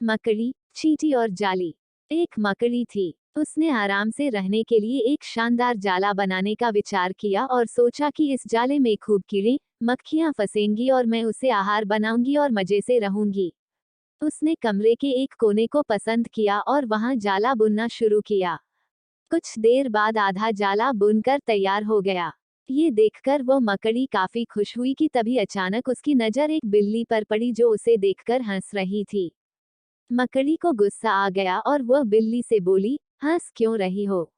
मकड़ी, चींटी और जाली। एक मकड़ी थी। उसने आराम से रहने के लिए एक शानदार जाला बनाने का विचार किया और सोचा कि इस जाले में खूब कीड़े मक्खियां फंसेंगी और मैं उसे आहार बनाऊंगी और मजे से रहूंगी। उसने कमरे के एक कोने को पसंद किया और वहां जाला बुनना शुरू किया। कुछ देर बाद आधा जाला बुनकर तैयार हो गया। ये देखकर वो मकड़ी काफी खुश हुई कि तभी अचानक उसकी नजर एक बिल्ली पर पड़ी जो उसे देखकर हंस रही थी। मकड़ी को गुस्सा आ गया और वह बिल्ली से बोली, हंस क्यों रही हो?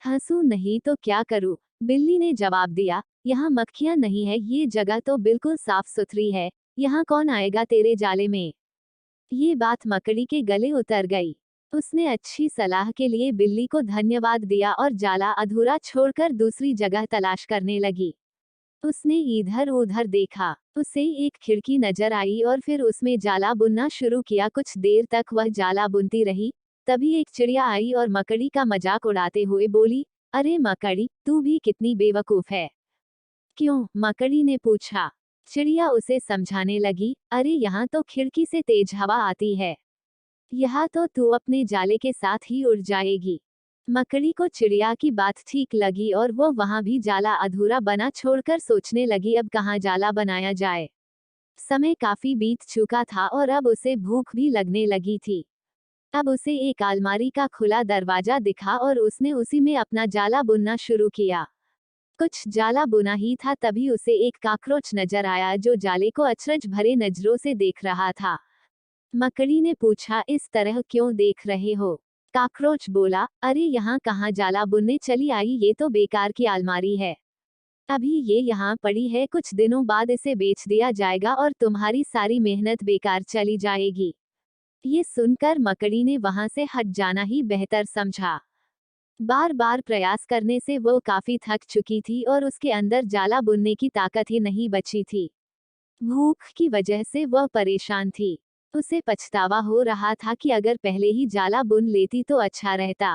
हंसू नहीं तो क्या करूं? बिल्ली ने जवाब दिया, यहाँ मक्खियां नहीं है, ये जगह तो बिल्कुल साफ सुथरी है। यहाँ कौन आएगा तेरे जाले में? ये बात मकड़ी के गले उतर गई। उसने अच्छी सलाह के लिए बिल्ली को धन्यवाद दिया और जाला अधूरा छोड़कर दूसरी जगह तलाश करने लगी। उसने इधर उधर देखा। उसे एक खिड़की नजर आई और फिर उसमें जाला बुनना शुरू किया। कुछ देर तक वह जाला बुनती रही। तभी एक चिड़िया आई और मकड़ी का मजाक उड़ाते हुए बोली, अरे मकड़ी, तू भी कितनी बेवकूफ है। क्यों? मकड़ी ने पूछा। चिड़िया उसे समझाने लगी, अरे यहाँ तो खिड़की से तेज हवा आती है। यहाँ तो तू अपने जाले के साथ ही उड़ जाएगी। मकड़ी को चिड़िया की बात ठीक लगी और वो वहां भी जाला अधूरा बना छोड़कर सोचने लगी अब कहाँ जाला बनाया जाए। समय काफी बीत चुका था और अब उसे भूख भी लगने लगी थी। अब उसे एक अलमारी का खुला दरवाजा दिखा और उसने उसी में अपना जाला बुनना शुरू किया। कुछ जाला बुना ही था तभी उसे एक कॉकरोच नजर आया जो जाले को अचरज भरे नजरों से देख रहा था। मकड़ी ने पूछा, इस तरह क्यों देख रहे हो? कॉकरोच बोला, अरे यहाँ कहाँ जाला बुनने चली आई, ये तो बेकार की अलमारी है। अभी ये यहाँ पड़ी है, कुछ दिनों बाद इसे बेच दिया जाएगा और तुम्हारी सारी मेहनत बेकार चली जाएगी। ये सुनकर मकड़ी ने वहां से हट जाना ही बेहतर समझा। बार बार प्रयास करने से वो काफी थक चुकी थी और उसके अंदर जाला बुनने की ताकत ही नहीं बची थी। भूख की वजह से वह परेशान थी। उसे पछतावा हो रहा था कि अगर पहले ही जाला बुन लेती तो अच्छा रहता।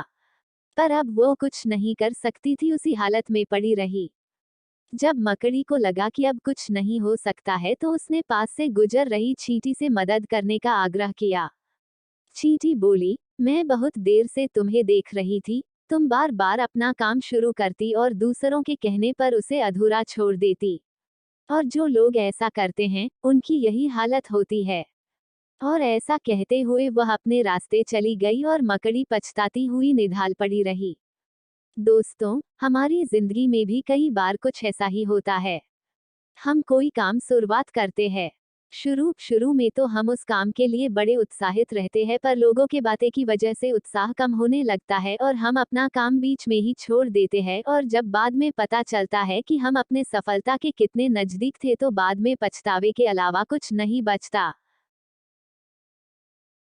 पर अब वो कुछ नहीं कर सकती थी, उसी हालत में पड़ी रही। जब मकड़ी को लगा कि अब कुछ नहीं हो सकता है तो उसने पास से गुजर रही चींटी से मदद करने का आग्रह किया। चींटी बोली, मैं बहुत देर से तुम्हें देख रही थी। तुम बार बार अपना काम शुरू करती और दूसरों के कहने पर उसे अधूरा छोड़ देती। और जो लोग ऐसा करते हैं उनकी यही हालत होती है। और ऐसा कहते हुए वह अपने रास्ते चली गई और मकड़ी पछताती हुई निढाल पड़ी रही। दोस्तों, हमारी जिंदगी में भी कई बार कुछ ऐसा ही होता है। हम कोई काम शुरुआत करते हैं। शुरू में तो हम उस काम के लिए बड़े उत्साहित रहते हैं, पर लोगों के बातें की वजह से उत्साह कम होने लगता है और हम अपना काम बीच में ही छोड़ देते हैं और जब बाद में पता चलता है कि हम अपने सफलता के कितने नजदीक थे तो बाद में पछतावे के अलावा कुछ नहीं बचता।